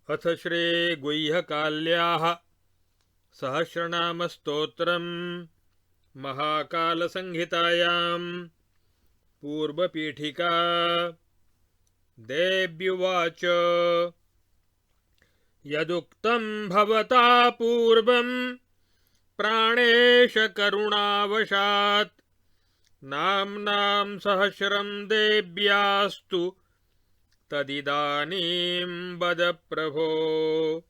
अथ श्रीगुह्यकाल्याः सहस्रनामस्तोत्रम् महाकालसंहितायां पूर्वपीठिका। देव्युवाच यदुक्तं भवता पूर्वं प्राणेश करुणावशात् नाम्नां सहस्रं देव्यास्तु तदिदानीं वद प्रभो।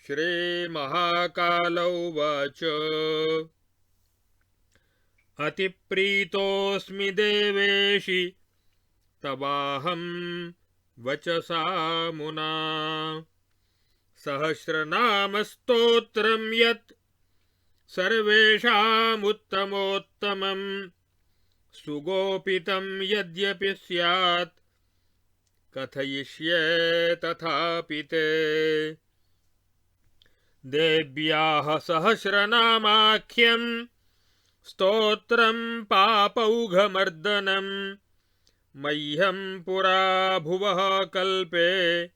श्रीमहाकाल उवाच अतिप्रीतोऽस्मि देवेशि तवाहं वचसा मुना सहस्रनामस्तोत्रं यत् सर्वेषामुत्तमोत्तमं सुगोपितं यद्यपि स्यात् कथयिष्ये तथापि ते। देव्याः सहस्रनामाख्यं स्तोत्रं पापौघमर्दनं मह्यं पुरा भुवः कल्पे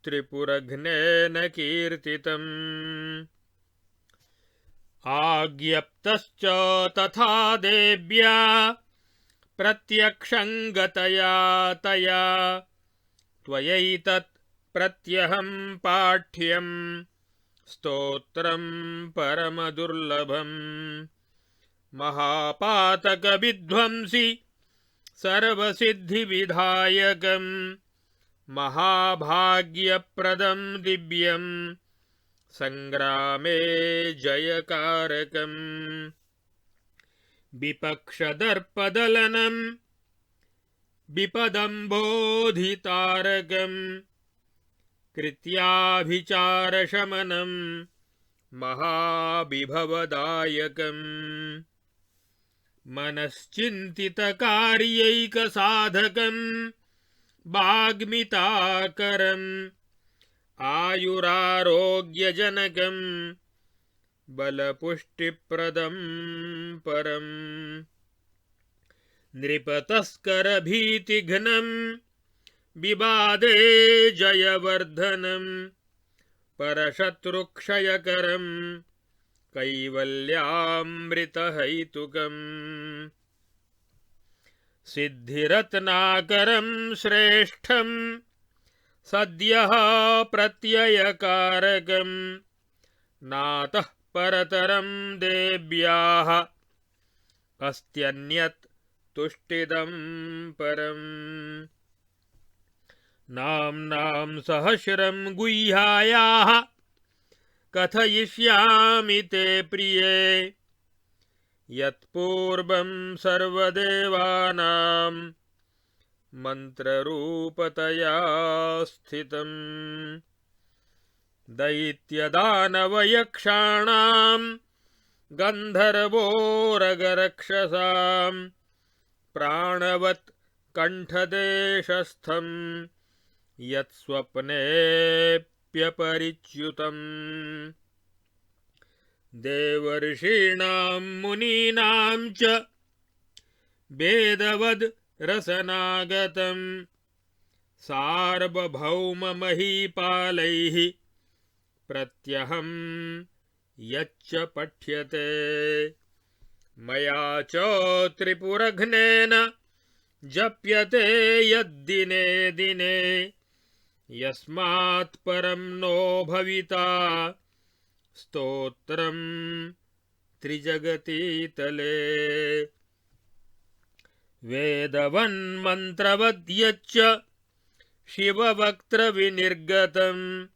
त्रिपुरघ्नेन कीर्तितम्। आज्ञप्तश्च तथा देव्या प्रत्यक्षं गतया तया त्वयैतत् प्रत्यहं पाठ्यं स्तोत्रं परमदुर्लभम् महापातकविध्वंसि सर्वसिद्धिविधायकं महाभाग्यप्रदं दिव्यं संग्रामे जयकारकम् विपक्षदर्पदलनं विपदम्बोधितारकम् कृत्याभिचारशमनं महाविभवदायकम् मनश्चिन्तितकार्यैकसाधकं वाग्मिताकरम् आयुरारोग्यजनकं बलपुष्टिप्रदं परम् नृपतस्करभीतिघ्नं विवादे जयवर्धनं परशत्रुक्षयकरं कैवल्यामृतहैतुकम् सिद्धिरत्नाकरं श्रेष्ठं सद्यः प्रत्ययकारकं नातः परतरं देव्याः अस्त्यन्यत् तुष्टिदं परम्। नाम्नां सहस्रं गुह्यायाः कथयिष्यामि ते प्रिये यत्पूर्वं सर्वदेवानां मन्त्ररूपतया स्थितम्। दैत्यदानवयक्षाणां गन्धर्वोरगरक्षसां प्राणवत् कण्ठदेशस्थं यत्स्वप्नेऽप्यपरिच्युतम्। देवर्षीणां मुनीनां च वेदवद् रसनागतं सार्वभौममहीपालैः प्रत्यहं यच्च पठ्यते मया च त्रिपुरघ्नेन जप्यते यद्दिने दिने यस्मात् परं नो भविता स्तोत्रं त्रिजगतीतले। वेदवन्मन्त्रवद्यच्च शिववक्त्रविनिर्गतं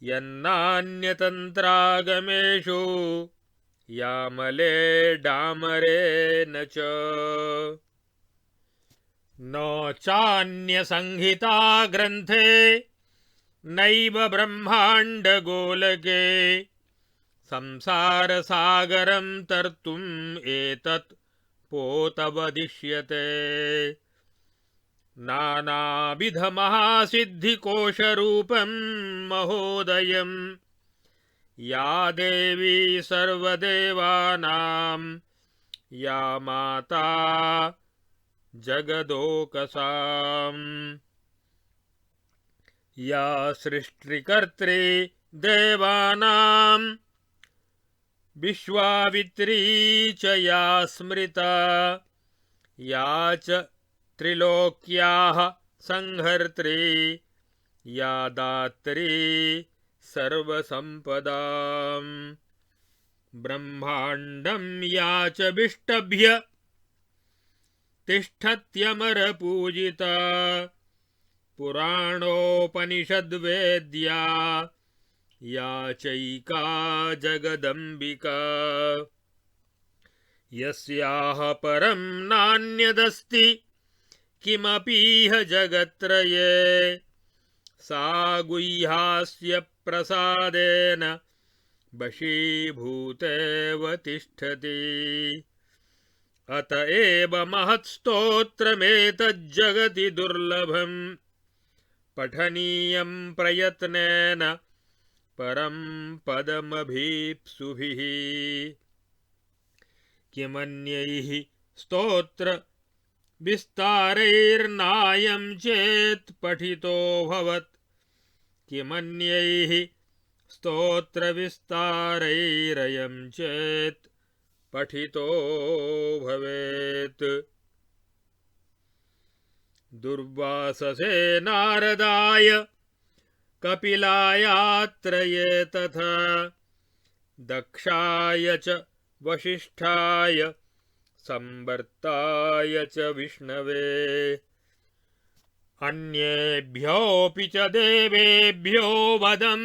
यन्नान्यतन्त्रागमेषु यामले डामरेण च न चान्यसंहिता ग्रन्थे नैव ब्रह्माण्डगोलके संसारसागरं तर्तुम् एतत् पोतवदिष्यते। नानाविधमहासिद्धिकोशरूपं महोदयं या देवी सर्वदेवानां या माता जगदोकसाम्। या सृष्टिकर्त्री देवानां विश्वावित्री च या स्मृता या च त्रिलोक्याः संहर्त्री या दात्री सर्वसंपदाम् ब्रह्माण्डं या च विष्टभ्य तिष्ठत्यमरपूजिता पुराणोपनिषद्वेद्या या चैका जगदम्बिका यस्याः परं नान्यदस्ति किमपीह जगत्त्रये सा गुह्यास्य प्रसादेन वशीभूतेव तिष्ठति अत एव महत्स्तोत्रमेतज्जगति दुर्लभम् पठनीयं प्रयत्नेन परं पदमभीप्सुभिः किमन्यैः स्तोत्र विस्तारैर्नायं चेत् पठितो भवत् किमन्यैः स्तोत्र विस्तारैरयं चेत् पठितो भवेत् दुर्वाससे नारदाय कपिलायात्रये तथा दक्षाय च वसिष्ठाय संवर्ताय च विष्णवे अन्येभ्योऽपि च देवेभ्यो वदं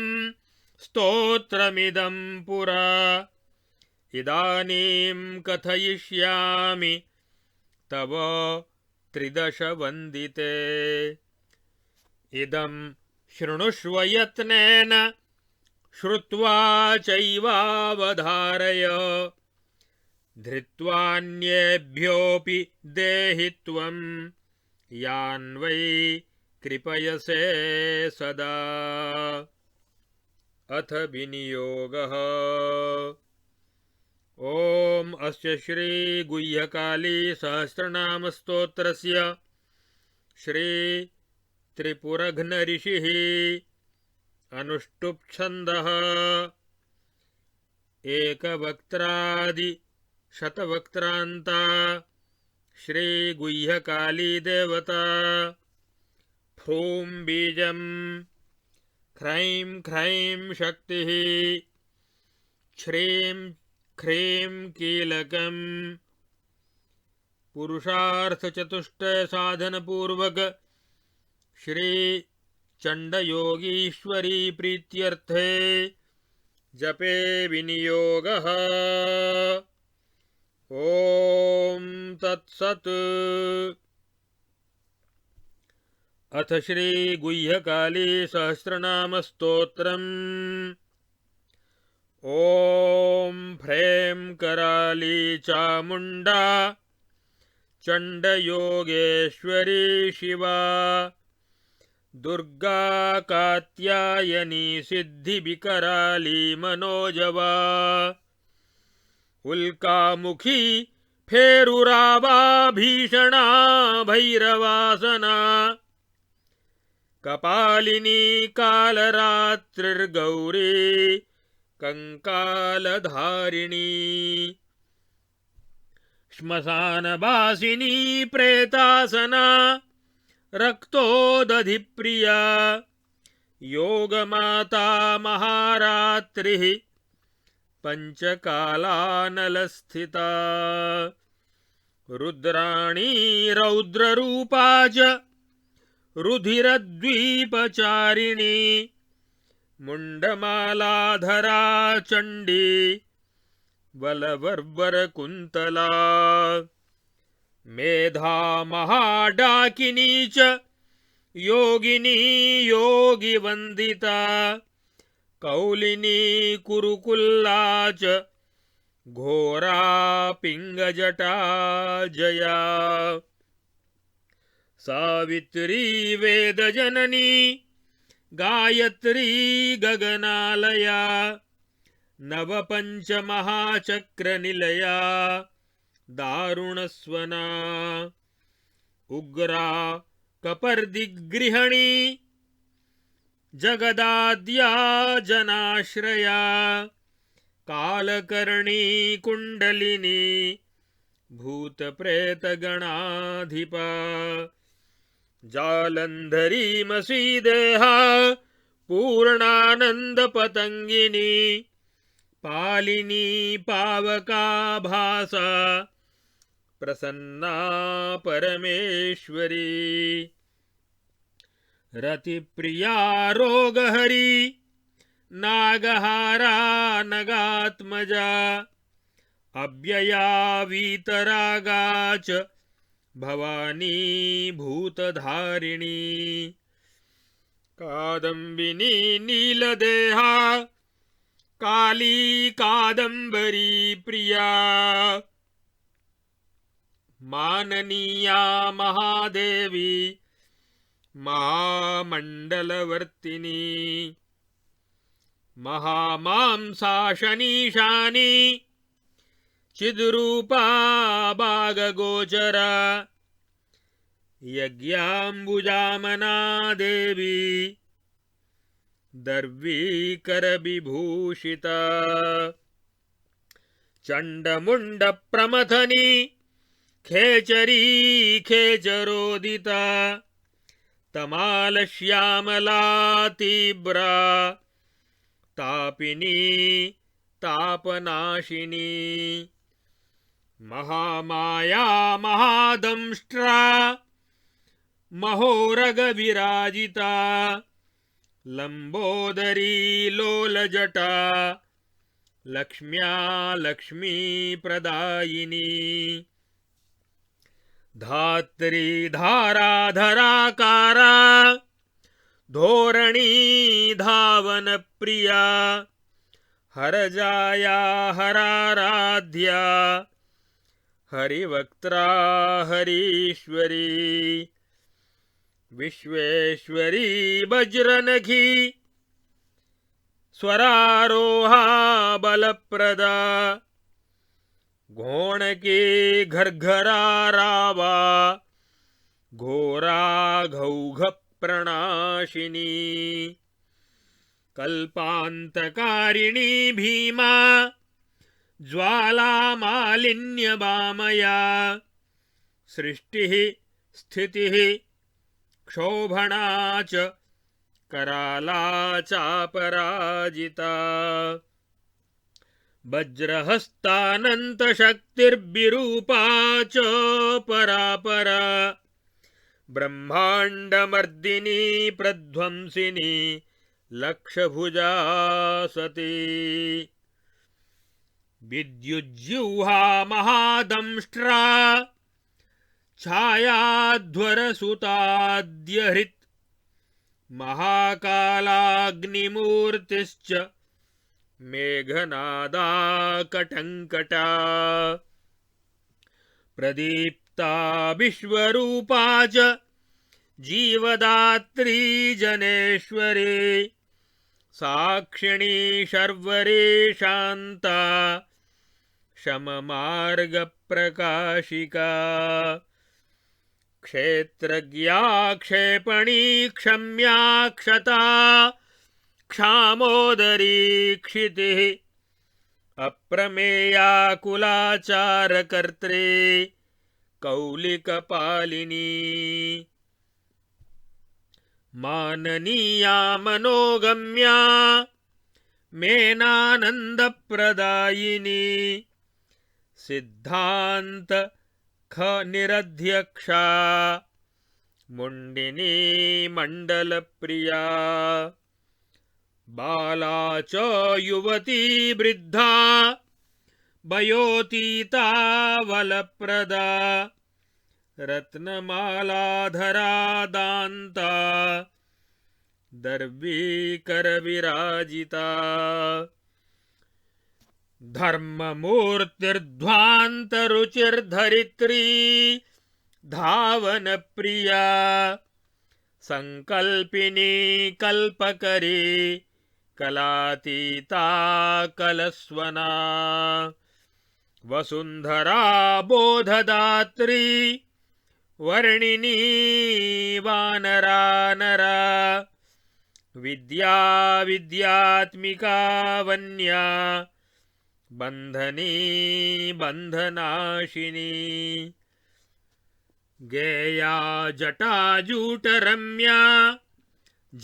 स्तोत्रमिदं पुरा इदानीं कथयिष्यामि तव त्रिदश वन्दिते इदं शृणुष्व यत्नेन श्रुत्वा चैवावधारय धृत्वान्येभ्योऽपि देहि त्वं यान्वै कृपयसे सदा अथ विनियोगः ॐ अस्य श्री गुह्यकाली सहस्रनाम स्तोत्रस्य श्री त्रिपुरघ्न ऋषिः अनुष्टुप् छन्दः एकवक्त्रादि शतवक्त्रान्ता श्री गुह्यकाली देवता फ्रूं बीजं ख्रैं ख्रैं शक्तिः श्रीं ख्रीं कीलकम् पुरुषार्थचतुष्टय साधनपूर्वक श्री चण्डयोगीश्वरी प्रीत्यर्थे जपे विनियोगः ॐ तत्सत् अथ श्री गुह्यकाली सहस्रनाम स्तोत्रम् ॐ फ्रें कराली चामुण्डा चण्डयोगेश्वरी शिवा दुर्गा कात्यायनी सिद्धिविकराली मनोजवा उल्कामुखी फेरुरावा भीषणा भैरवासना कपालिनी कालरात्रिर्गौरी कंकालधारिणी श्मशानवासिनी प्रेतासना रक्तोदधिप्रिया योगमाता महारात्रिः पंचकालानलस्थिता रुद्राणी रौद्ररूपा च रुधिरद्वीपचारिणी मुण्डमालाधरा चण्डी बलवर्वरकुन्तला मेधा महाडाकिनी च योगिनी योगिवन्दिता कौलिनी कुरुकुल्ला च घोरा पिङ्गजटा जया सावित्री वेदजननी गायत्री गगनालया नवपञ्चमहाचक्रनिलया दारुणस्वना उग्रा कपर्दिगृहिणी जगदाद्या जनाश्रया कालकर्णी कुण्डलिनी भूतप्रेतगणाधिपा जालन्धरी मसीदेहा पूर्णानन्दपतङ्गिनी पालिनी पावकाभासा प्रसन्ना परमेश्वरी रतिप्रिया रोगहरी नागहारा नगात्मजा अव्यया वीतरागा च भवानी भूतधारिणी कादम्बिनी नीलदेहा काली कादम्बरी प्रिया माननीया महादेवी महामण्डलवर्तिनी महामांसा शनीशानी चिद्रूपा बागगोचरा यज्ञाम्बुजामना देवी दर्वीकरविभूषिता चण्डमुण्डप्रमथनी खेचरी खेचरोदिता तमालश्यामला तीव्रा तापिनी तापनाशिनी महामाया महादंष्ट्रा महोरगविराजिता लंबोदरी लोलजटा लक्ष्म्या लक्ष्मीप्रदायिनी धात्री धाराधराकारा धोरणी धावनप्रिया हरजाया हराराध्या हरिवक्त्रा हरीश्वरी विश्वेश्वरी वज्रनखी स्वरारोहा बलप्रदा घोणकी घर्घरा रावा घोरा घौघ प्रणाशिनी कल्पान्तकारिणी भीमा ज्वाला मालिन्यवामया सृष्टिः स्थितिः क्षोभणा च कराला चापराजिता वज्रहस्तानन्तशक्तिर्विरूपा च परापरा ब्रह्माण्डमर्दिनी प्रध्वंसिनी लक्षभुजा सती विद्युज्जिह्वा महादंष्ट्रा छायाध्वरसुताद्यहृत् महाकालाग्निमूर्तिश्च मेघनादा कटङ्कटा प्रदीप्ता विश्वरूपा च जीवदात्री जनेश्वरी साक्षिणी शर्वरी शान्ता शममार्गप्रकाशिका क्षेत्रज्ञा क्षेपणी क्षम्या क्षता क्षामोदरी क्षितिः अप्रमेया कुलाचारकर्त्री कौलिकपालिनी माननीया मनोगम्या मेनानन्दप्रदायिनी सिद्धान्त निरध्यक्षा मुण्डिनी मण्डलप्रिया बाला च युवती वृद्धा वयोतीता वलप्रदा रत्नमालाधरा दान्ता दर्वीकरविराजिता धर्ममूर्तिर्ध्वान्तरुचिर्धरित्री धावनप्रिया संकल्पिनी कल्पकरी कलातीता कलस्वना वसुंधरा बोधदात्री वर्णिनी वानरानरा विद्या विद्यात्मिका वन्या बन्धनी बन्धनाशिनी गेया जटाजूटरम्या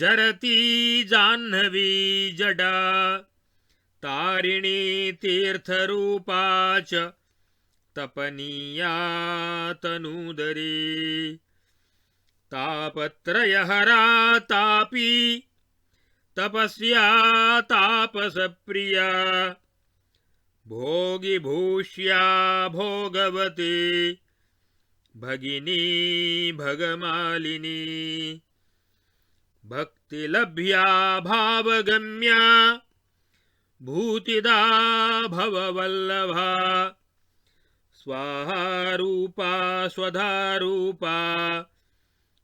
जरती जाह्नवी जडा तारिणी तीर्थरूपा च तपनीया तनूदरी तापत्रयहरा तापी तपस्या तापसप्रिया भोगिभूष्या भोगवती भगिनी भगमालिनी भक्तिलभ्या भावगम्या भूतिदा भववल्लभा स्वाहारूपा स्वधारूपा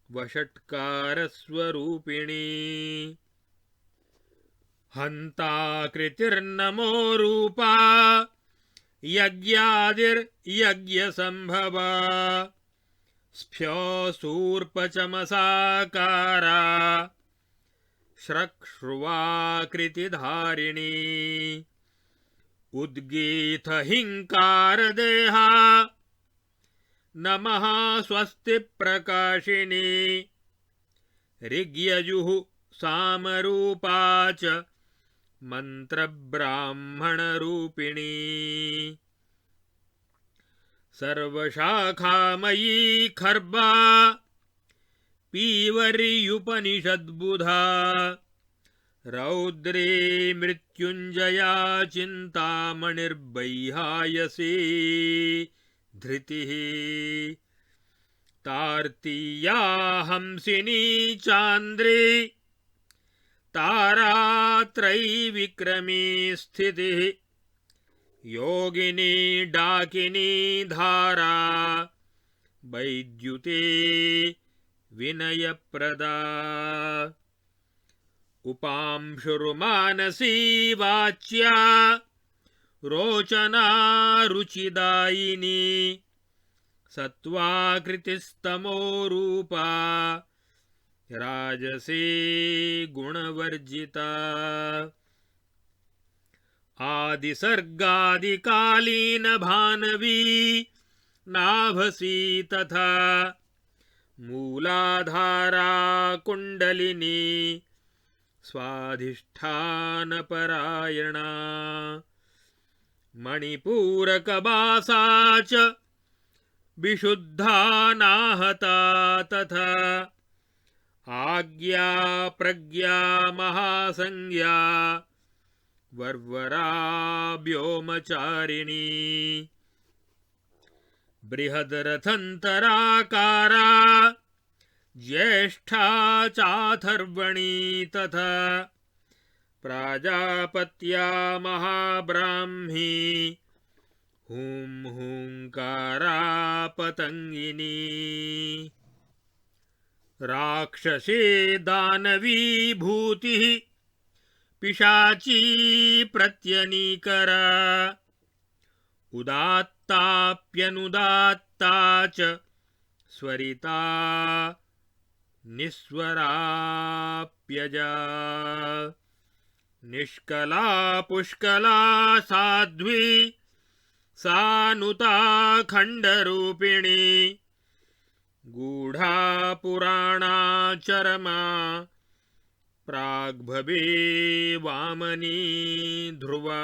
वषट्कारस्वरूपिणी हन्ताकृतिर्नमो रूपा यज्ञादिर्यज्ञसम्भवा स्फ्योसूर्पचमसाकारा श्रक्ष्वाकृतिधारिणी उद्गीतहिंकारदेहा नमः स्वस्ति प्रकाशिनी ऋग्यजुः सामरूपा च मंत्रब्राह्मणरूपिणी सर्वशाखामयी खर्बा पीवर्युपनिषद्बुधा रौद्रे मृत्युञ्जया चिन्तामणिर्बैहायसी धृतिः तार्तीया हंसिनी चान्द्री तारात्रयीविक्रमी स्थितिः योगिनी डाकिनी धारा वैद्युते विनयप्रदा उपांशुर्मानसी वाच्या रोचना रुचिदायिनी सत्त्वाकृतिस्तमो रूपा राजसी गुणवर्जिता आदिसर्गादिकालीन भानवी नाभसी तथा मूलाधारा कुण्डलिनी स्वाधिष्ठानपरायणा मणिपूरकबासा च विशुद्धा नाहता तथा आज्ञा प्रज्ञा महासंज्ञा वर्वरा व्योमचारिणी बृहद्रथन्तराकारा ज्येष्ठा चाथर्वणी तथा प्राजापत्या महाब्राह्मी हुं हुंकारा पतंगिनी राक्षसी दानवी भूतिः पिशाची प्रत्यनीकरा उदात्ताप्यनुदात्ता च स्वरिता निस्वराप्यजा निष्कला पुष्कला साध्वी सानुता खण्डरूपिणी गूढ़ा पुराणा चरमा प्राग्भवे वामनी ध्रुवा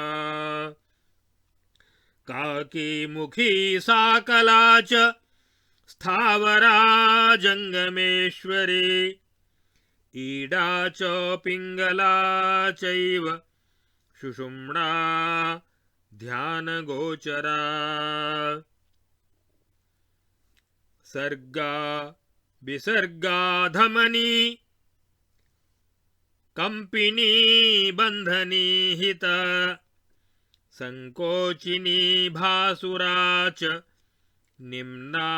काकी मुखी साकला च स्थावरा जंगमेश्वरी ईडा च पिंगला चैव सुषुम्ना ध्यानगोचरा सर्गा विसर्गा धमनी कंपिनी बंधनी हिता संकोचिनी भासुरा च निम्ना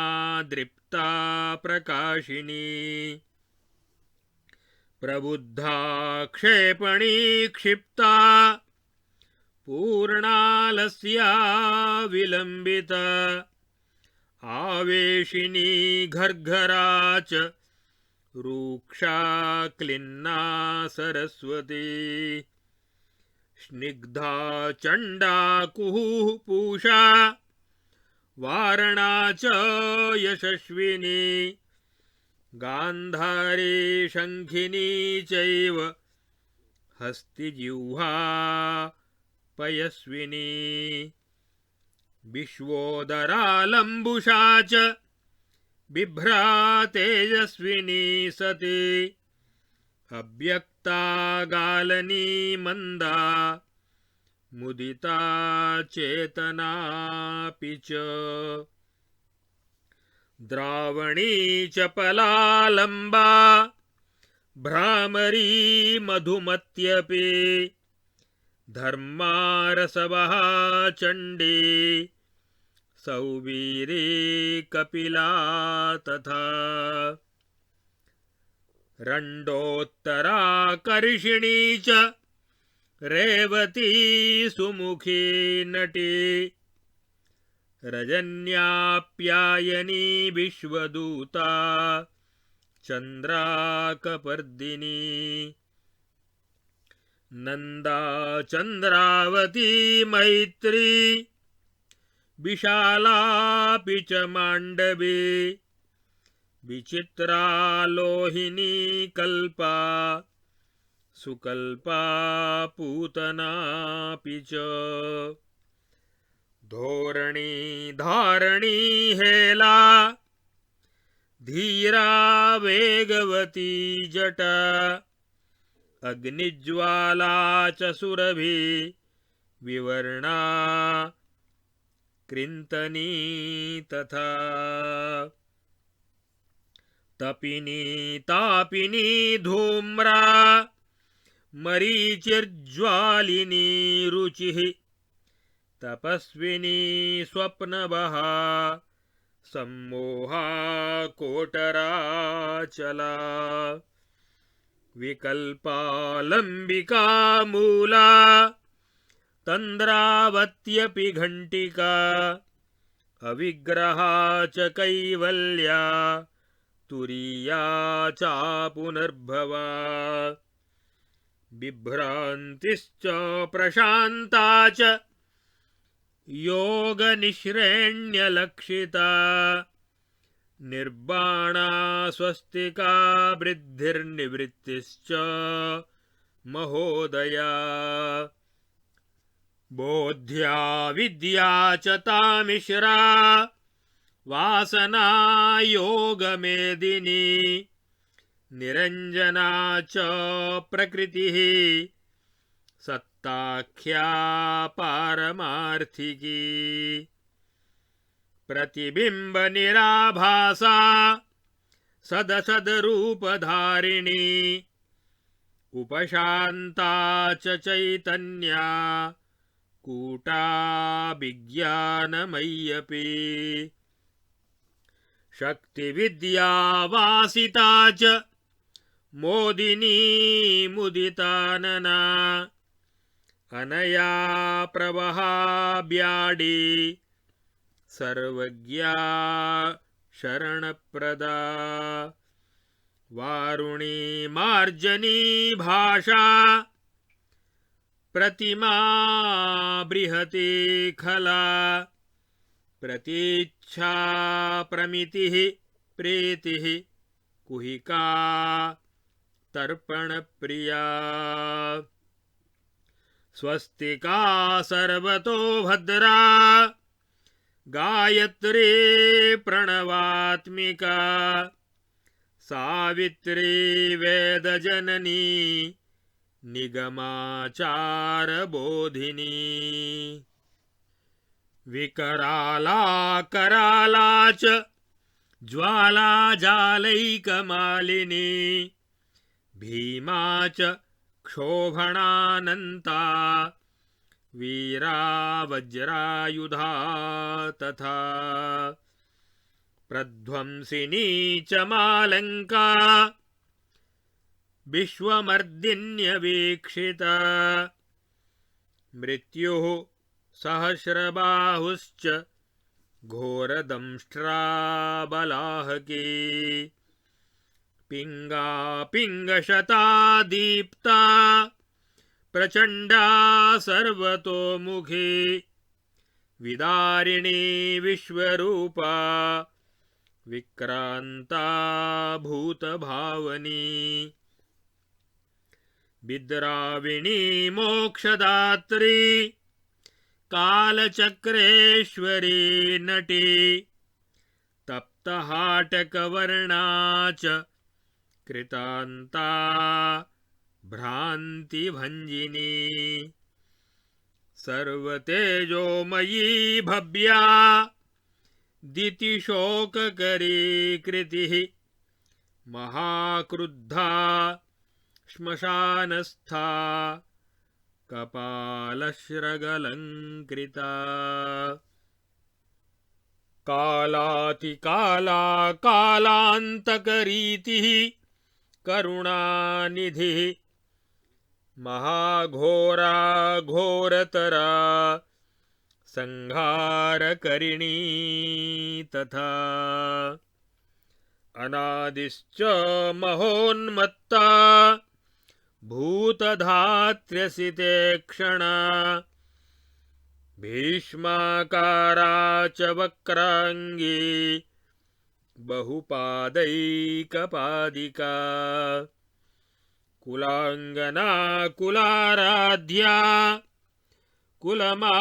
दृप्ता प्रकाशिनी प्रबुद्धा क्षेपणी क्षिप्ता पूर्णालस्या विलंबिता आवेशिनी घर्घरा च रूक्षा क्लिन्ना सरस्वती स्निग्धा चण्डा कुहुः पूषा वारणा च यशस्विनी गान्धारी शङ्खिनी चैव हस्तिजिह्वा पयस्विनी विश्वोदरा लम्बुषा च बिभ्रा तेजस्विनी सती अव्यक्ता गालनी मंदा मुदिता चेतनापि च द्रावणी चपलालम्बा भ्रामरी मधुमत्यपि धर्मारसवहा चण्डी सौवीरी कपिला तथा रण्डोत्तराकर्षिणी च रेवती सुमुखी नटी रजन्याप्यायनी विश्वदूता चन्द्राकपर्दिनी नंदा चन्द्रावती मैत्री विशालापि च माण्डवी विचित्रा लोहिनी कल्पा सुकल्पा पूतनापि च धोरणी धारणी हेला धीरा वेगवती जटा अग्निज्वाला च सुरभि विवर्णा कृन्तनी तथा तपिनी तापिनी धूम्रा मरीचिर्ज्वालिनी रुचिः तपस्विनी स्वप्नवहा सम्मोहा कोटराचला विकल्पालम्बिका मूला तन्द्रावत्यपि घण्टिका अविग्रहा च कैवल्या तुरीया चा पुनर्भवा बिभ्रान्तिश्च प्रशान्ता च योगनिःश्रेण्यलक्षिता निर्बाणा स्वस्तिका वृद्धिर्निवृत्तिश्च महोदया बोध्या विद्या च तामिश्रा वासना योगमेदिनी निरञ्जना च प्रकृतिः सत्ताख्या पारमार्थिकी प्रतिबिम्बनिराभासा सदसद्रूपधारिणी उपशान्ता च चैतन्या कूटा विज्ञानमय्यपि शक्तिविद्या वासिता च मोदिनी मुदितानना अनया प्रवहा ब्याडी सर्वज्ञा शरणप्रदा वारुणी मार्जनी भाषा प्रतिमा बृहती खला प्रतीच्छा प्रमितिः प्रीतिः कुहिका तर्पणप्रिया स्वस्तिका सर्वतो भद्रा गायत्री प्रणवात्मिका सावित्री वेदजननी निगमाचारबोधिनी विकराला कराला च ज्वाला जालैकमालिनी भीमा च क्षोभणानन्ता वीरा वज्रायुधा तथा प्रध्वंसिनी च मालंका विश्वमर्दिन्यवीक्षिता मृत्युः सहस्रबाहुश्च घोरदंष्ट्रा बलाहकी पिंगा पिंगशता दीप्ता प्रचंडा सर्वतोमुखी विदारिणी विश्वरूपा विक्रांता भूतभावनी विद्राविणी मोक्षदात्री कालचक्रेश्वरी नटी तप्तहाटकवर्णा च कृतान्ता भ्रान्तिभञ्जिनी सर्वतेजोमयी भव्या दितिशोककरी कृतिः महाक्रुद्धा श्मशानस्था कपालश्रगलङ्कृता कालातिकाला कालान्तकरीतिः करुणानिधिः महाघोरा घोरतरा संहारकरिणी तथा अनादिश्च महोन्मत्ता भूतधात्र्यसिते क्षणा भीष्माकारा च वक्रांगी बहुपादैकपादिका कुलांगना कुलाराध्या कुलमार्गरतेश्वरी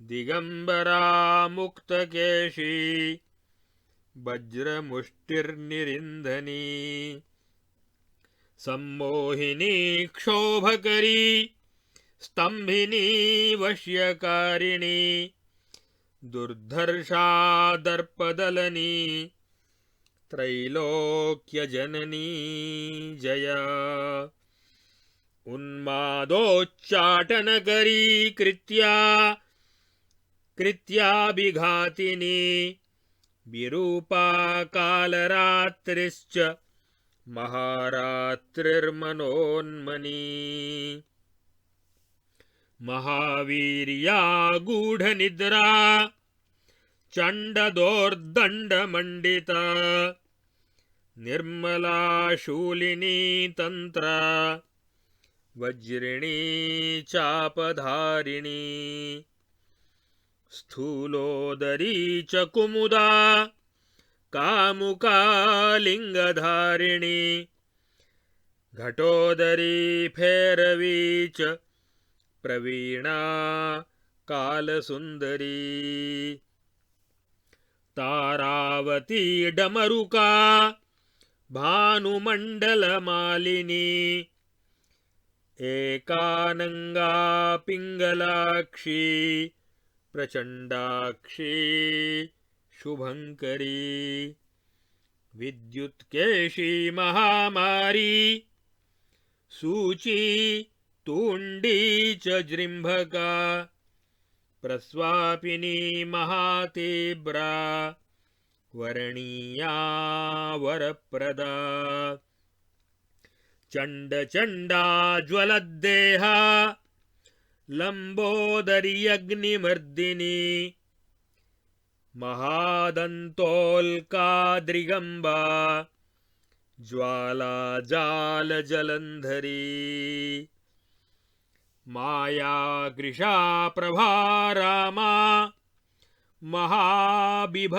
दिगंबरा मुक्तकेशी वज्रमुष्टिर्निरिन्धनी सम्मोहिनी क्षोभकरी स्तंभिनी वश्यकारिणी दुर्धर्षा दर्पदलनी त्रैलोक्यजननी जया उन्मादोच्चाटनकरी कृत्याभिघातिनी विरूपा कालरात्रिश्च महारात्रिर्मनोन्मनी महावीर्या गूढ़निद्रा चण्डदोर्दण्डमण्डिता निर्मला शूलिनी तंत्रा वज्रिणी चापधारिणी स्थूलोदरी च कुमुदा कामुका लिंगधारिणी घटोदरी भैरवी च प्रवीणा कालसुंदरी तारावती डमरुका भानुमण्डलमालिनी एकानंगा पिंगलाक्षी प्रचंडाक्षी शुभंकरी विद्युत्केशी महामारी सूची तूंडी च जृंभका प्रस्वापिनी महातीव्रा वरणीया वरप्रदा चंडचंडा ज्वलद्देहा लंबोदर्यग्निमर्दिनी महादंतोल्का दृगंबा ज्वालाजालजलंधरी मायागृषा प्रभा रामा महाविभवदायिनी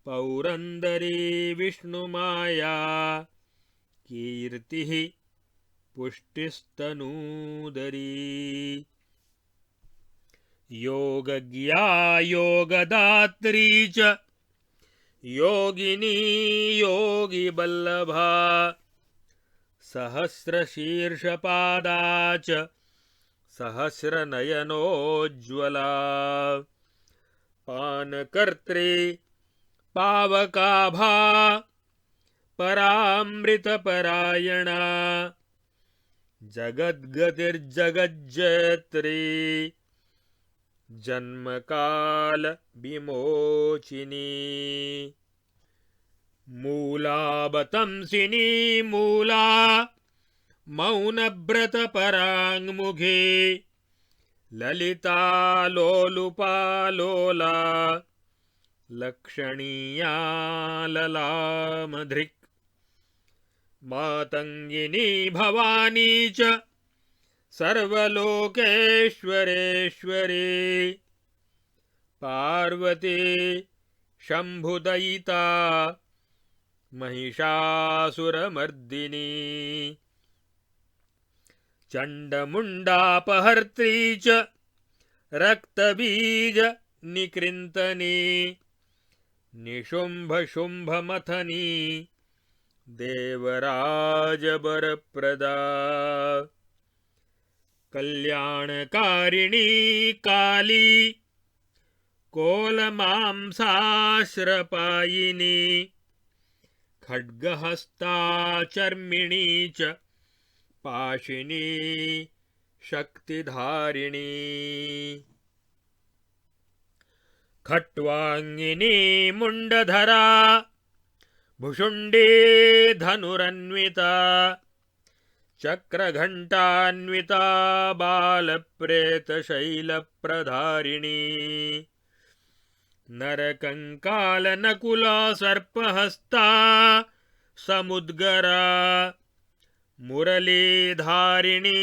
पौरंदरी विष्णुमाया कीर्तिः पुष्टिस्तनूदरी योगज्ञा योगदात्री च योगिनी योगिवल्लभा सहस्रशीर्षपादा च सहस्रनयनोज्ज्वला पानकर्त्री पावकाभा परामृतपरायणा जगद्गतिर्जगज्जयत्री जन्मकाल विमोचिनी मूलाबतंसिनी मूला मौनव्रतपराङ्मुखे ललिता लोलुपा लोला लक्षणीया ललामधृक् मातङ्गिनी भवानी च सर्वलोकेश्वरेश्वरी पार्वती शम्भुदयिता महिषासुरमर्दिनी चण्डमुण्डापहर्त्री च रक्तबीज निकृन्तनी निशुम्भशुम्भमथनी देवराजवरप्रदा कल्याणकारिणी काली कोलमांसाश्रपायिनी खड्गहस्ता चर्मिणी च पाशिनी शक्तिधारिणी खट्वांगिनी मुंडधरा भुषुंडी धनुरन्विता चक्रघंटान्विता बालप्रेतशैलप्रधारिणी नरकंकालनकुला सर्पहस्ता समुद्गरा मुरलीधारिणी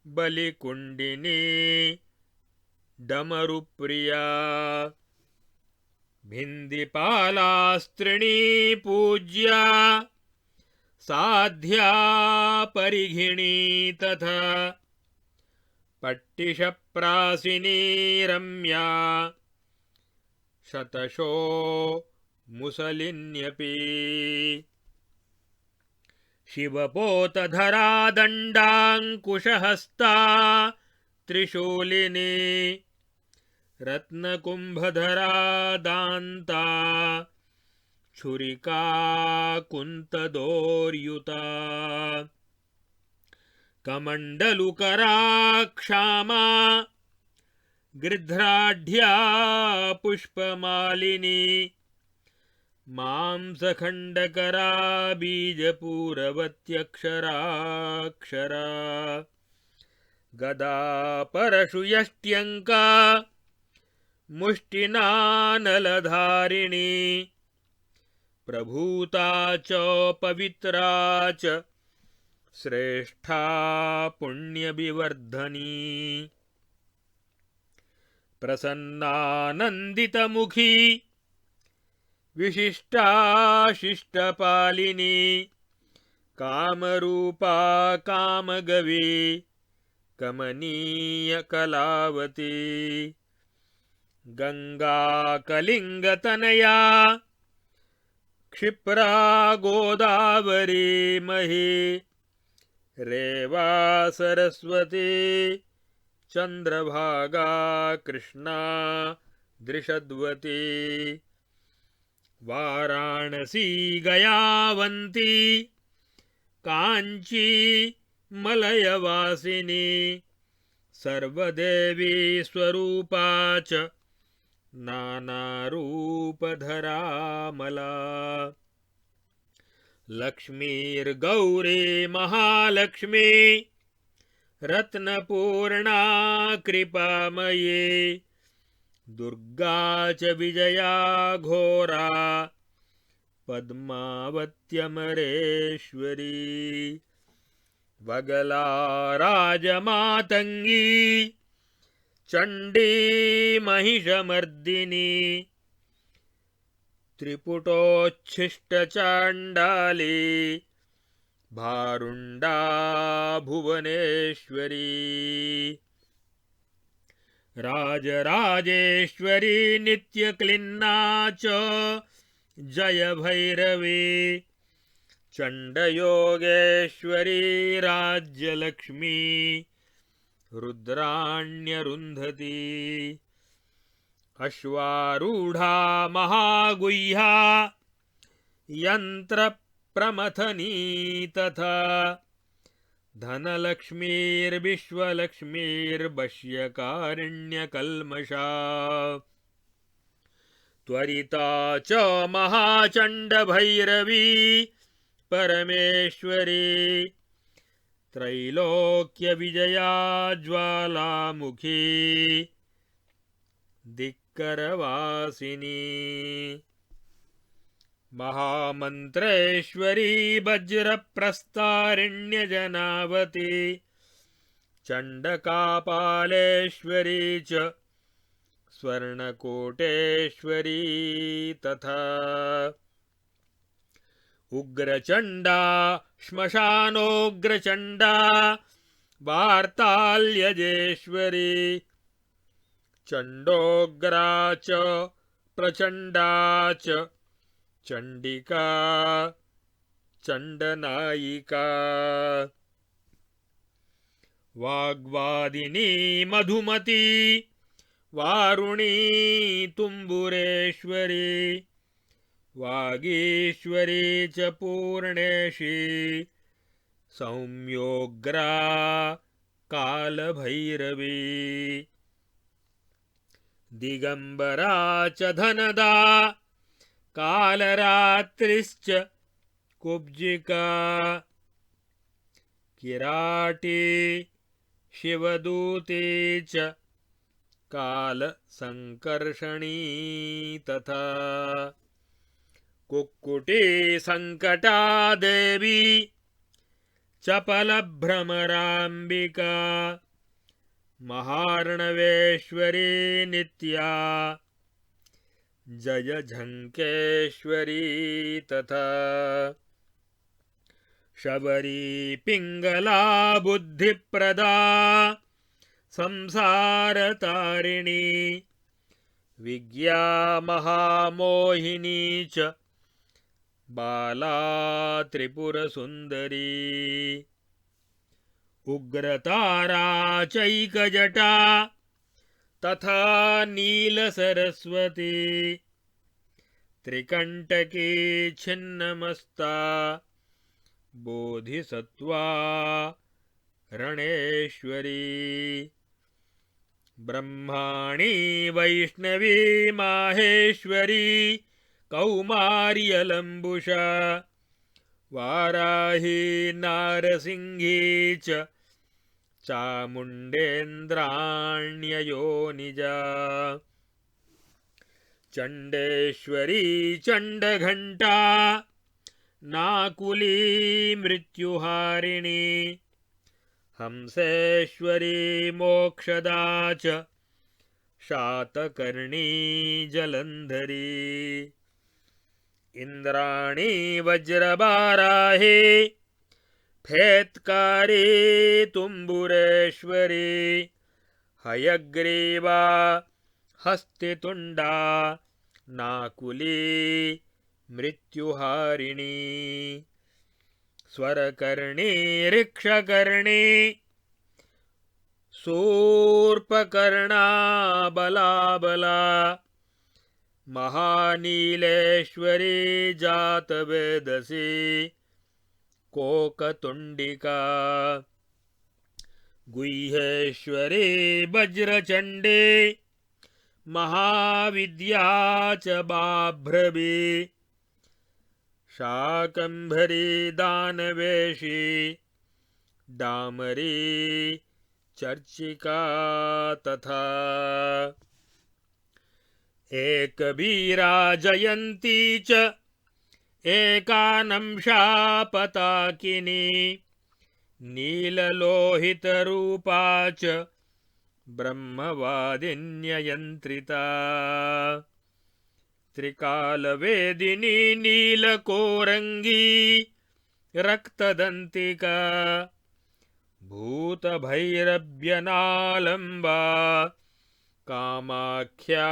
बलिकुंडिनी डमरुप्रिया भिंदिपालास्त्रिणी पूज्या साध्या परिघिणी तथा पट्टिशप्रासिनी रम्या शतशो मुसलिन्यपि शिवपोतधरा दण्डाङ्कुशहस्ता त्रिशूलिनी रत्नकुम्भधरा दान्ता छुरिका कुन्तदोर्युता कमण्डलुकरा क्षामा गृध्राढ्या पुष्पमालिनी मांसखण्डकरा बीजपूरवत्यक्षराक्षरा गदा परशुयष्ट्यङ्का मुष्टिनानलधारिणी प्रभूता च पवित्रा च श्रेष्ठा पुण्यविवर्धनी प्रसन्नानन्दितमुखी विशिष्टा शिष्टपालिनी कामरूपा कामगवी कमनीय कलावती गंगा कलिंगतनया क्षिप्रा गोदावरी मही रेवा सरस्वती चंद्रभागा कृष्णा दृषद्वती वाराणसी गयावंती कांची मलयवासिनी सर्वदेवी स्वरूपा च नानारूपधरामला लक्ष्मीर्गौरी महालक्ष्मी रत्नपूर्णा कृपामयी दुर्गा च विजया घोरा पद्मावत्यमरेश्वरी वगला राजमातंगी चंडी महिषमर्दिनी त्रिपुटोच्छिष्टचाण्डाली भारुण्डा भुवनेश्वरी राजराजेश्वरी नित्यक्लिन्ना च जय भैरवी चण्डयोगेश्वरी राज्यलक्ष्मी रुद्राण्यरुन्धती अश्वारूढ़ा महागुह्या यंत्रप्रमथनी तथा धनलक्ष्मीर्विश्वलक्ष्मीर्वश्यकारिण्यकल्मषा त्वरिता च महाचण्डभैरवी परमेश्वरी त्रैलोक्यविजया ज्वालामुखी करवासिनी महामन्त्रेश्वरी वज्रप्रस्तारिण्यजनावती चण्डकापालेश्वरी च स्वर्णकोटेश्वरी तथा उग्रचण्डा श्मशानोग्रचण्डा वार्ताल्यजेश्वरी चण्डोग्रा च प्रचण्डा च चण्डिका चण्डनायिका वाग्वादिनी मधुमती वारुणी तुम्बुरेश्वरी वागीश्वरी च पूर्णेशी सौम्योग्रा कालभैरवी दिगंबरा च धनदा कालरात्रिश्च कुब्जिका किराटी शिवदूती च कालसंकर्षणी तथा कुक्कुटी संकटा देवी चपलभ्रमराम्बिका महार्णवेश्वरी नित्या जय झंकेश्वरी तथा शबरी पिंगला बुद्धिप्रदा संसारतारिणी विज्ञा महामोहिनी च बाला त्रिपुरसुंदरी उग्रतारा चैकजटा तथा नीलसरस्वती त्रिकंटकी छिन्नमस्ता बोधिसत्वा रणेश्वरी ब्रह्माणी वैष्णवी माहेश्वरी कौमार्यलंबुषा वाराही नारसिंही च चामुण्डेन्द्राण्ययोनिजा चण्डेश्वरी चण्डघण्टा नाकुली मृत्युहारिणी हंसेश्वरी मोक्षदा च शातकर्णी जलंधरी इंद्राणी वज्रबाराही फेत्कारी तुम्बुरेश्वरी हयग्रीवा हस्तितुंडा नाकुली मृत्युहारिणी स्वरकर्णी ऋक्षकर्णी शूर्पकर्णा बलाबला महानीलेश्वरी जातवेदसी कोकतुंडिका गुह्येश्वरी वज्रचण्डी महाविद्या च बाभ्रवी शाकंभरी दानवेशी डामरी चर्चिका तथा एकवीरा जयंती च एकानंशा पताकिनी नीललोहितरूपा च ब्रह्मवादिन्ययंत्रिता त्रिकालवेदिनी नीलकोरंगी रक्तदंतिका भूतभैरव्यनालंबा कामाख्या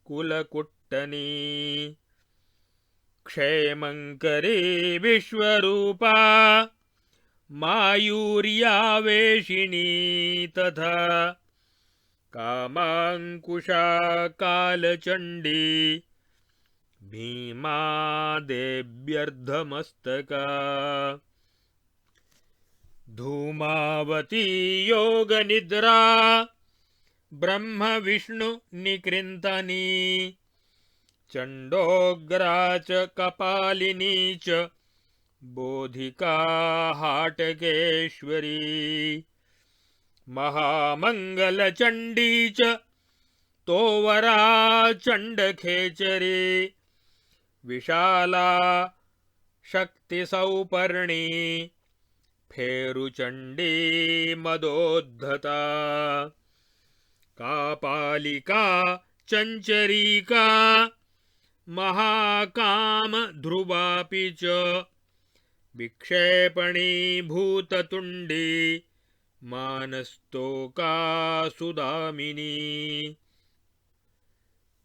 कुलकुट्टनी क्षेमंकरी विश्वरूपा मायूर्यावेशिनी तथा कामांकुशा कालचंडी भीमा देव्यर्धमस्तका धूमावती योगनिद्रा ब्रह्म विष्णु निकृन्तनी चंडोग्रा च कपालिनी च बोधिका हाटकेश्वरी महामंगलचंडी च तोवरा चण्डखेचरी विशाला शक्तिसौपर्णी फेरुचण्डी मदोद्धता कापालिका चञ्चरीका महाकामध्रुवापि च विक्षेपणी भूततुण्डी मानस्तोका सुदामिनी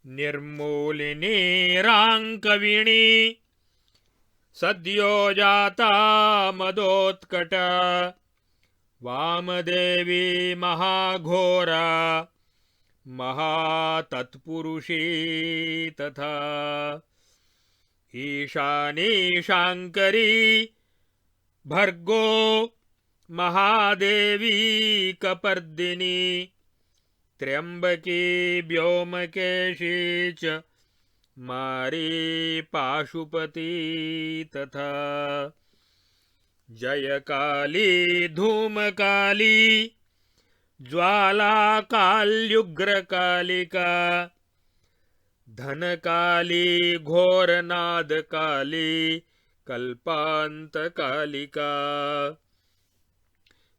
निर्मूलिनी राङ्कविणी सद्यो जाता मदोत्कट वामदेवी महाघोरा महातत्पुरुषी तथा ईशानी शाङ्करी भर्गो महादेवी कपर्दिनी त्र्यम्बकी व्योमकेशी च मारी पाशुपती तथा जयकाली धूमकाली ज्वालाकाल्युग्रकालिका धनकाली घोरनादकाली कल्पान्तकालिका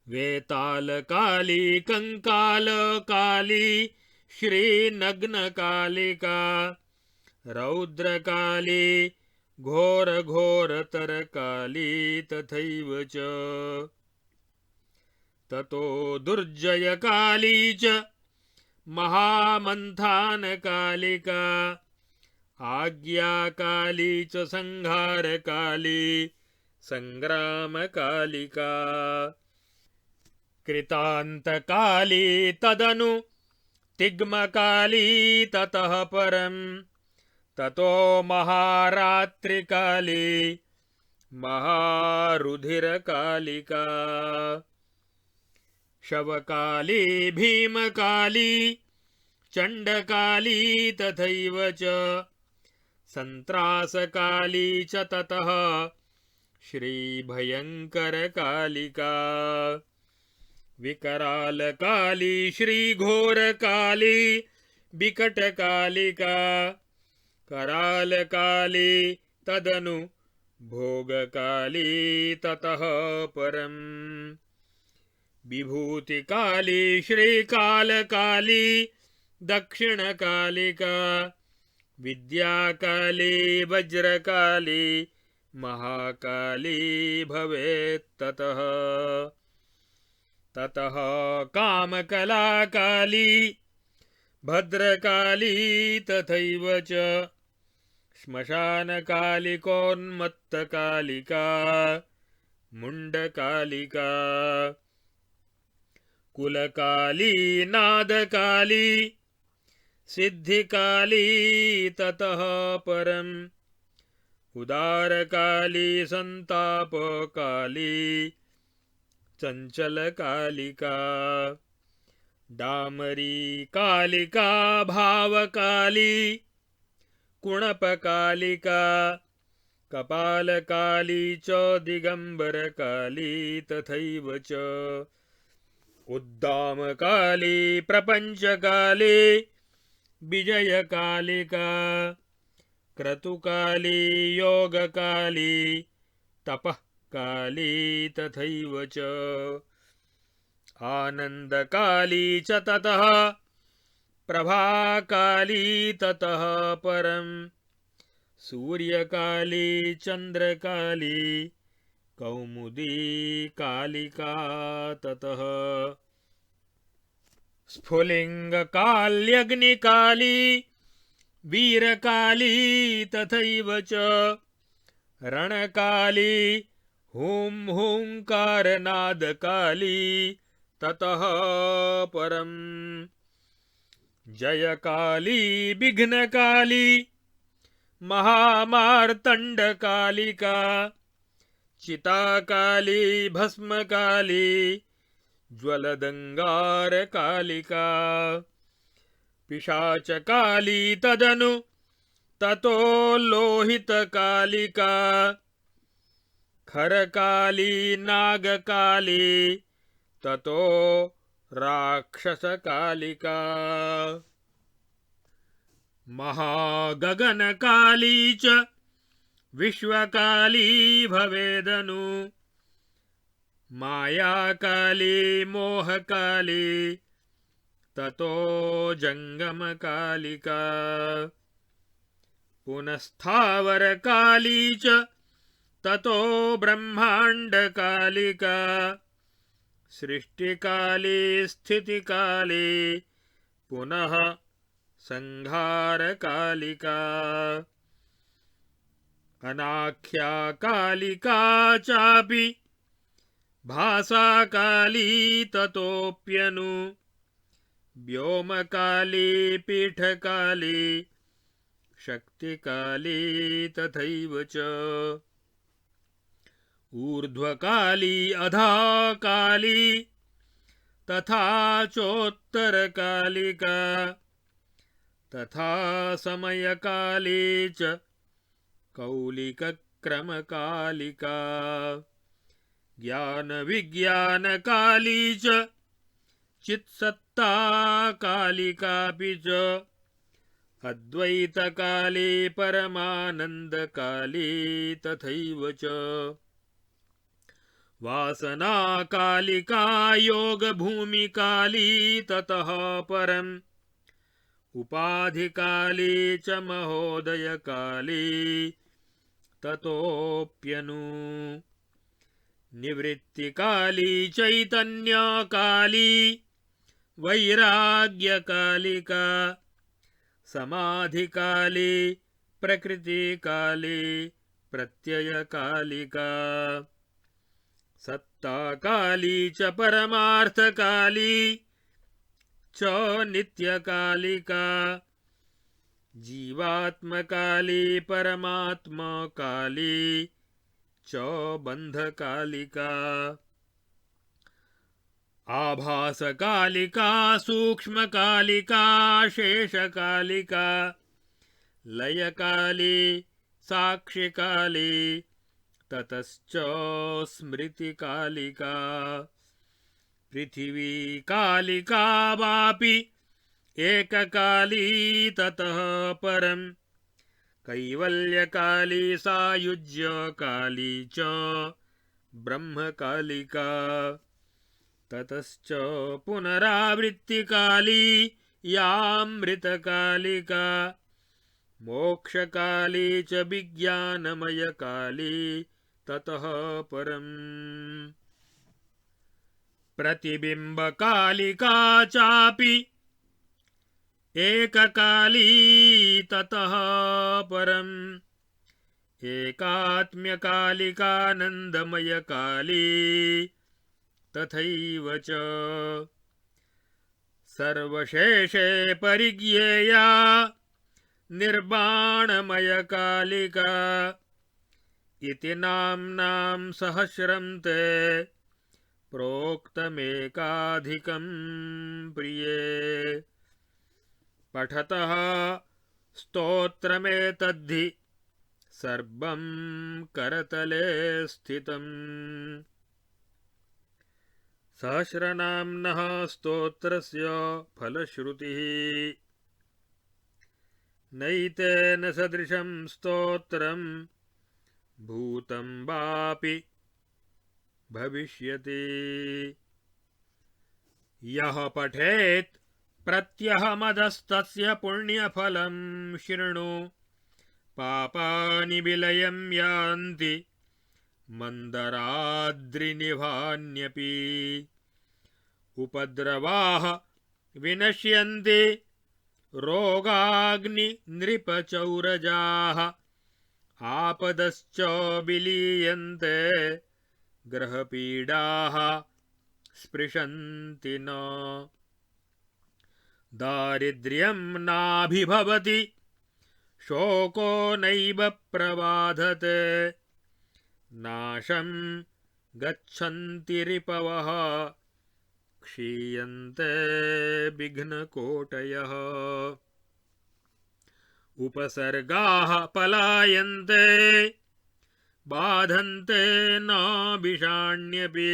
वेतालकाली कंकालकाली श्रीनग्नकालिका रौद्रकाली घोरघोरतरकाली तथैव च ततो दुर्जयकाली च महामन्थानकालिका आज्ञाकाली च संहारकाली संग्रामकालिका कृतान्तकाली तदनु तिग्मकाली ततः परम् ततो महारात्रिकाली महारुधिरकालिका शवकाली भीमकाली चण्डकाली तथैव च सन्त्रासकाली च ततः श्रीभयङ्करकालिका विकरालकाली श्रीघोरकाली विकटकालिका करालकाली तदनु भोगकाली ततः परम् विभूतिकाली श्रीकालकाली दक्षिणकालिका विद्याकाली वज्रकाली महाकाली भवेत् ततः ततः कामकलाकाली भद्रकाली तथैव च श्मशानकालिकोन्मत्तकालिका मुण्डकालिका कुलकाली नादकाली सिद्धिकाली ततः परम् उदारकाली संतापकाली चंचलकालिका डामरी कालिका भावकाली कुणपकालिका कपालकाली च दिगंबरकाली तथैव च उद्दामकाली प्रपंचकाली विजयकालिका क्रतुकाली योगकाली तपःकाली तथैव च आनन्दकाली च ततः प्रभाकाली ततः परम् सूर्यकाली चन्द्रकाली कौमुदी कालिका ततः स्फुलिङ्गकाल्यग्निकाली वीरकाली तथैव च रणकाली हुं हुंकारनादकाली ततः परम् जयकाली विघ्नकाली महामार्तण्डकालिका चिताकाली भस्मकाली ज्वलदङ्गारकालिका पिशाचकाली तदनु ततो लोहितकालिका खरकाली नागकाली ततो राक्षसकालिका महागगनकाली च विश्वकाली भवेदनु मायाकाली मोहकाली ततो जंगमकालिका पुनस्थावरकाली च ततो ब्रह्मांडकालिका सृष्टिकाली स्थितिकाली पुनः संहारकालिका अनाख्या कालिका चापि भासाकाली ततोऽप्यनु व्योमकाली पीठकाली शक्तिकाली तथैव च ऊर्ध्वकाली अधःकाली तथा चोत्तरकालिका तथा समयकाली च कौलिकक्रमकालिका ज्ञानविज्ञानकाली च चित्सत्ताकालिकापि च अद्वैतकाली परमानन्दकाली तथैव च वासनाकालिका योगभूमिकाली ततः परम् उपाधिकाली च महोदयकाली ततोऽप्यनु निवृत्तिकाली चैतन्यकाली वैराग्यकालिका समाधिकाली प्रकृतिकाली प्रत्ययकालिका सत्ताकाली च परमार्थकाली च नित्यकालिका जीवात्मकाली परमात्मकाली च बन्धकालिका आभासकालिका सूक्ष्मकालिका शेषकालिका लयकाली साक्षिकाली ततश्च स्मृतिकालिका पृथिवी कालिका वापि एककाली ततः परम् कैवल्यकाली सायुज्यकाली च ब्रह्मकालिका ततश्च पुनरावृत्तिकाली यामृतकालिका मोक्षकाली च विज्ञानमयकाली ततः परम् प्रतिबिम्बकालिका चापि एककाली ततः परम् एकात्म्यकालिकानन्दमयकाली तथैव च सर्वशेषे परिज्ञेया निर्वाणमयकालिका इति नाम्नां सहस्रं ते प्रोक्तमेकाधिकं प्रिये पठतः स्तोत्रमेतद्धि सर्वं करतले स्थितम् सहस्रनाम्नः स्तोत्रस्य फलश्रुतिः नैतेन सदृशं स्तोत्रं भूतं वापि भविष्यति यः पठेत् प्रत्यहमदस्तस्य पुण्यफलं शृणु पापानि विलयं यान्ति मन्दराद्रिनिभान्यपि उपद्रवाः विनश्यन्ति रोगाग्निनृपचौरजाः आपदश्च विलीयन्ते ग्रहपीडाः स्पृशन्ति न दारिद्र्यं नाभिभवति शोको नैव प्रबाधते नाशं गच्छन्ति रिपवः क्षीयन्ते विघ्नकोटयः उपसर्गाः पलायन्ते बाधन्ते न विषाण्यपि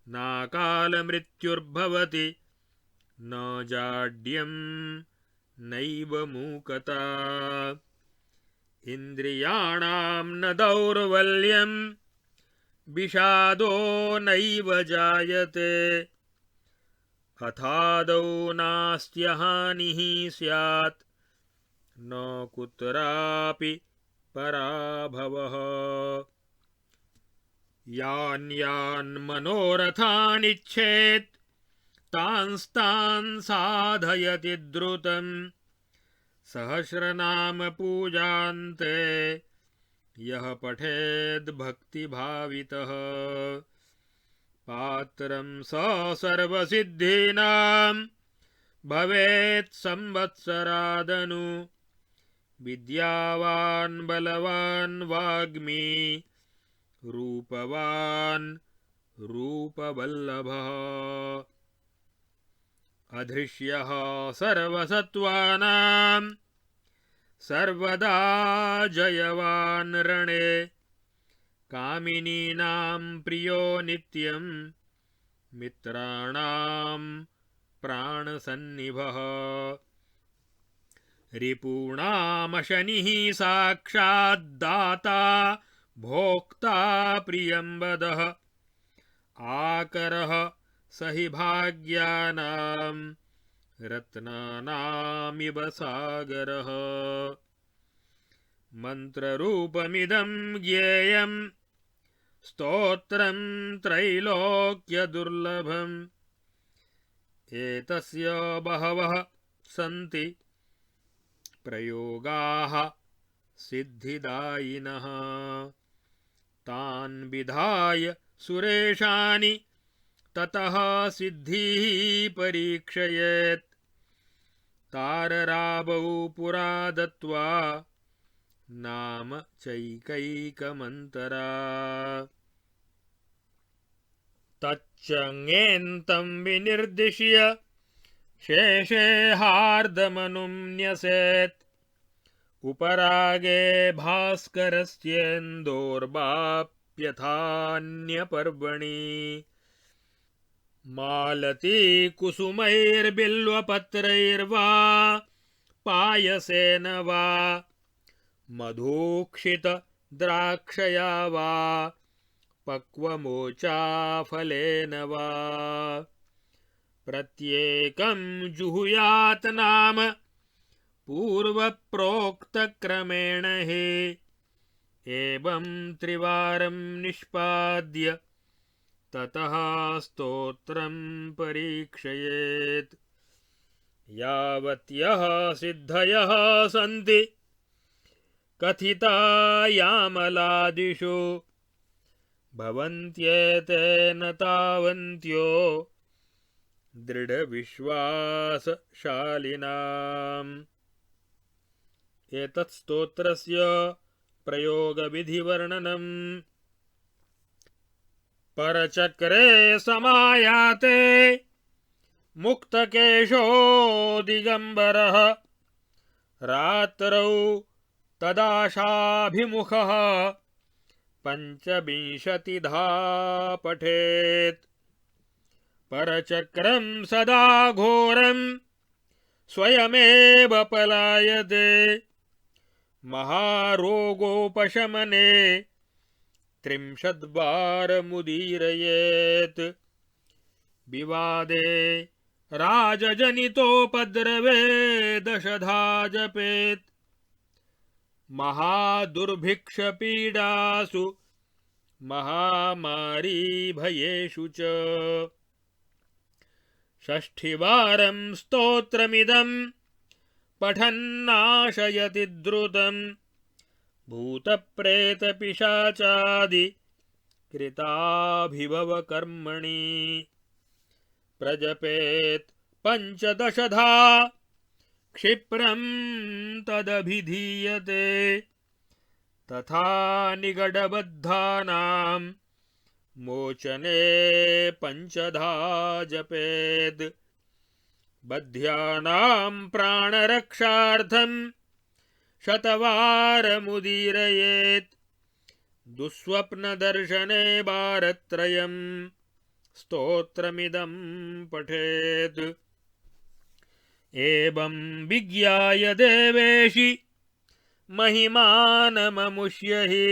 नाकालमृत्युर्भवति न जाड्यं नैव मूकता इन्द्रियाणां न दौर्बल्यं विषादो नैव जायते अथादौ नास्त्यहानिः स्यात् न कुत्रापि पराभवः यान् यान् मनोरथानिच्छेत् तांस्तान् साधयति द्रुतं सहस्रनाम पूजान्ते यः पठेद् भक्तिभावितः पात्रं स सर्वसिद्धीनां भवेत् संवत्सरादनु विद्यावान् बलवान् वाग्मी रूपवान् रूपवल्लभः अधृष्यः सर्वसत्त्वानां सर्वदा जयवान् रणे कामिनीनां प्रियो नित्यं मित्राणां प्राणसन्निभः रिपूणामशनिः साक्षाद्दाता भोक्ता प्रियंवदः आकरः स हि भाग्यानां रत्नानामिव सागरः मन्त्ररूपमिदं ज्ञेयं स्तोत्रं त्रैलोक्यदुर्लभम् एतस्य बहवः सन्ति प्रयोगाः सिद्धिदायिनः तान् विधाय सुरेशानि ततः सिद्धिः परीक्षयेत् ताररावौ पुरा दत्त्वा नाम चैकैकमन्तरा तच्चङेन्तं विनिर्दिश्य शेषे हार्दमनुं न्यसेत् उपरागे भास्करस्येन्दोर्वाप्यथान्यपर्वणि मालती कुसुमैर्बिल्वपत्रैर्वा पायसेन वा मधुक्षित द्राक्षया वा पक्वमोचाफलेन वा प्रत्येकं जुहुयात् नाम पूर्वप्रोक्तक्रमेण हि एवं त्रिवारं निष्पाद्य ततः स्तोत्रं परीक्षयेत् यावत्यः सिद्धयः सन्ति कथिता यामलादिषु भवन्त्येतेन तावन्त्यो दृढविश्वासशालिनाम् एतत् स्तोत्रस्य प्रयोगविधिवर्णनम् परचक्रे समायाते मुक्तकेशो दिगम्बरः रात्रौ तदाशाभिमुखः पञ्चविंशतिधा पठेत् परचक्रं सदा घोरं स्वयमेव पलायते महारोगोपशमने 30 वारमुदीरयेत् विवादे राजजनितोपद्रवे 10 जपेत् महादुर्भिक्षपीडासु महामारीभयेषु च 60 स्तोत्रमिदं पठन्नाशयति द्रुतं भूतप्रेतपिशाचादि कृताभिभवकर्मणि प्रजपेत् 15 क्षिप्रं तदभिधीयते तथा निगडबद्धानां मोचने 5 जपेत् बध्यानां प्राणरक्षार्थं 100 वारमुदीरयेत् दुःस्वप्नदर्शने वारत्रयं स्तोत्रमिदं पठेत् एवं विज्ञाय देवेशि महिमानममुष्य हि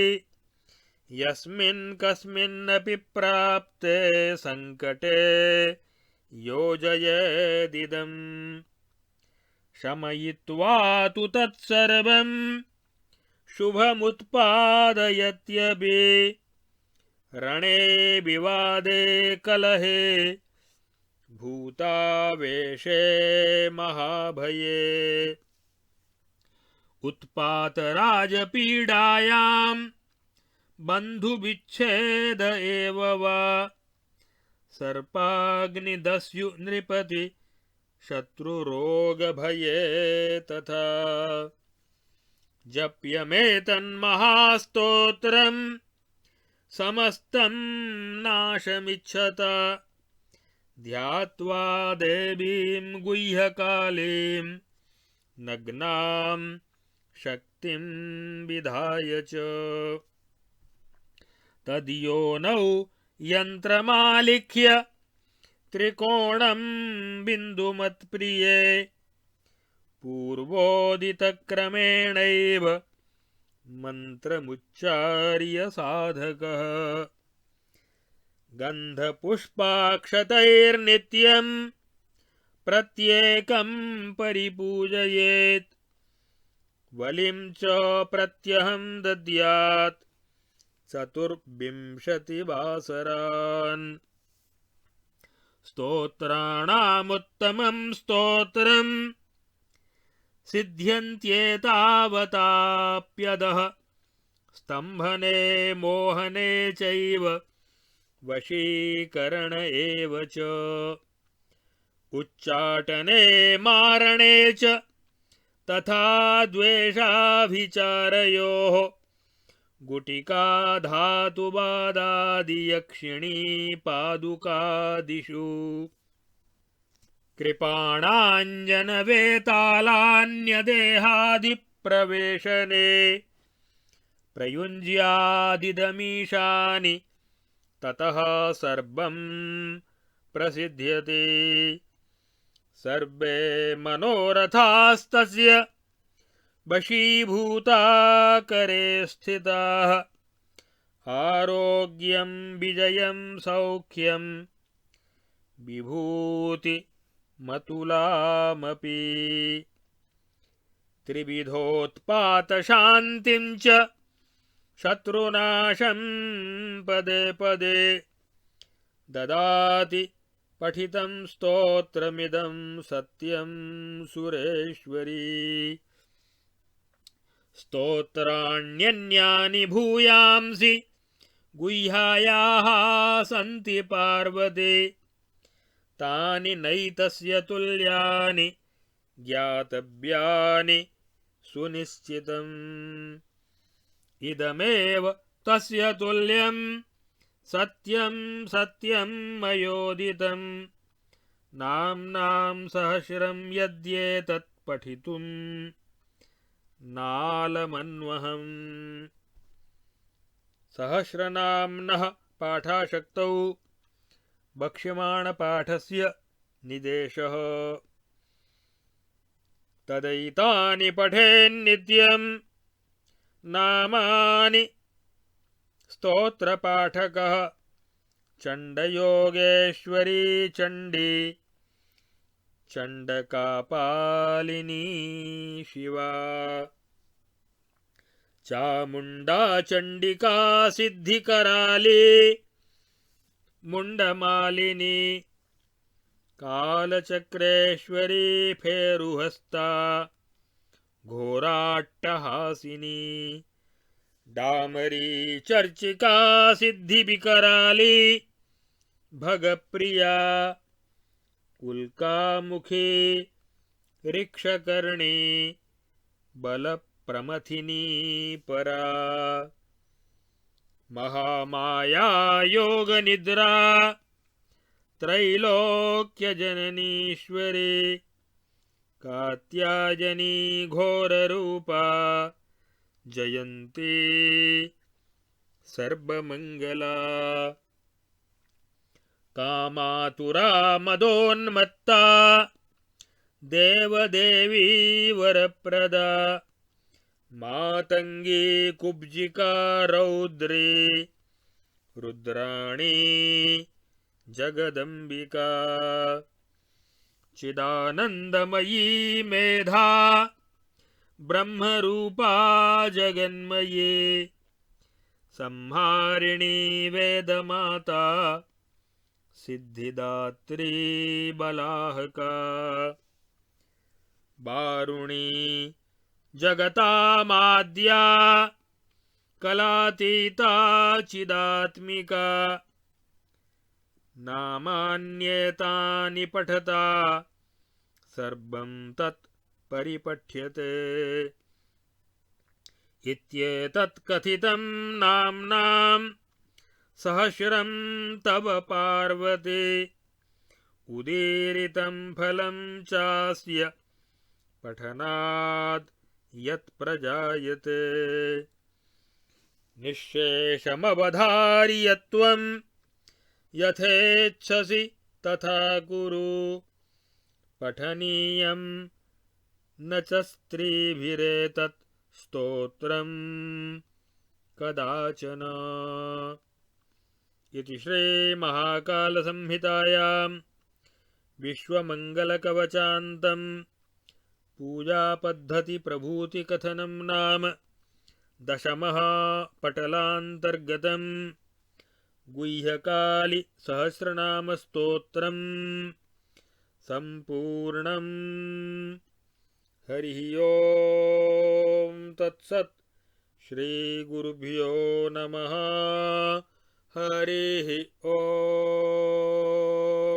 यस्मिन् कस्मिन्नपि प्राप्ते संकटे योजयेदिदम् शमयित्वा तु तत्सर्वं शुभमुत्पादयत्यपि रणे विवादे कलहे भूतावेशे महाभये उत्पातराजपीडायां बन्धुविच्छेद एव वा सर्पाग्निदस्यु नृपति शत्रुरोगभये तथा जप्यमेतन्महास्तोत्रम् समस्तं नाशमिच्छता ध्यात्वा देवीं गुह्यकालीं नग्नां शक्तिं विधाय च तद्योनौ यन्त्रमालिख्य त्रिकोणं बिन्दुमत्प्रिये पूर्वोदितक्रमेणैव मन्त्रमुच्चार्य साधकः गन्धपुष्पाक्षतैर्नित्यं प्रत्येकं परिपूजयेत् वलिं च प्रत्यहं दद्यात् 24 वासरान् स्तोत्राणामुत्तमं स्तोत्रं सिद्ध्यन्त्येतावताप्यदः स्तम्भने मोहने चैव वशीकरण एव च उच्चाटने मारणे च तथा द्वेषाभिचारयोः गुटिका धातुवादादियक्षिणी पादुकादिषु कृपाणाञ्जनवेतालान्यदेहादिप्रवेशने प्रयुञ्ज्यादिदमीशानि ततः सर्वं प्रसिद्ध्यते सर्वे मनोरथास्तस्य वशीभूता करे स्थिताः आरोग्यं विजयं सौख्यं विभूतिमतुलामपि त्रिविधोत्पातशान्तिं च शत्रुनाशं पदे पदे ददाति पठितं स्तोत्रमिदं सत्यं सुरेश्वरी स्तोत्राण्यन्यानि भूयांसि गुह्यायाः सन्ति पार्वते तानि नैतस्य तुल्यानि ज्ञातव्यानि सुनिश्चितम् इदमेव तस्य तुल्यं सत्यं सत्यं मयोदितं नाम्नां सहस्रं यद्येतत् पठितुं नालमन्वहम् सहस्रनाम्नः पाठाशक्तौ वक्ष्यमाणपाठस्य निदेशः तदैतानि पठेन्नित्यं नामानि स्तोत्रपाठकः चण्डयोगेश्वरी चण्डी चण्डकापालिनी शिवा चामुण्डा चण्डिका सिद्धिकराली मुण्डमालिनी कालचक्रेश्वरी फेरुहस्ता घोराट्टहासिनी डामरी चर्चिका सिद्धिविकराली भगप्रिया कुल्कामुखी ऋक्षकर्णी बलप्रमथिनी परा महामाया योगनिद्रा त्रैलोक्यजननीश्वरी कात्यायनी घोररूपा जयन्ती सर्वमङ्गला कामातुरा मदोन्मत्ता देवदेवी वरप्रदा मातंगी कुब्जिका रौद्री रुद्राणी जगदंबिका चिदानंदमयी मेधा ब्रह्मरूपा जगन्मये संहारिणी वेदमाता सिद्धिदात्री बलाहका बारुणी जगतामाद्या कलातीता चिदात्मिका नामान्येतानि पठता सर्वं तत् परिपठ्यते इत्येतत् कथितं नाम्नां सहस्रं तव पार्वती उदीरितं फलं चास्य पठनात् यत् प्रजायते निःशेषमवधार्य त्वं यथेच्छसि तथा कुरु पठनीयं न च स्त्रीभिरेतत् स्तोत्रं कदाचन। इति श्रीमहाकालसंहितायां विश्वमङ्गलकवचान्तं पूजापद्धतिप्रभूतिकथनं नाम दशमः पटलान्तर्गतं गुह्यकाली सहस्रनामस्तोत्रं सम्पूर्णम्। हरिः ओम तत्सत्। श्रीगुरुभ्यो नमः। हरिः ओम।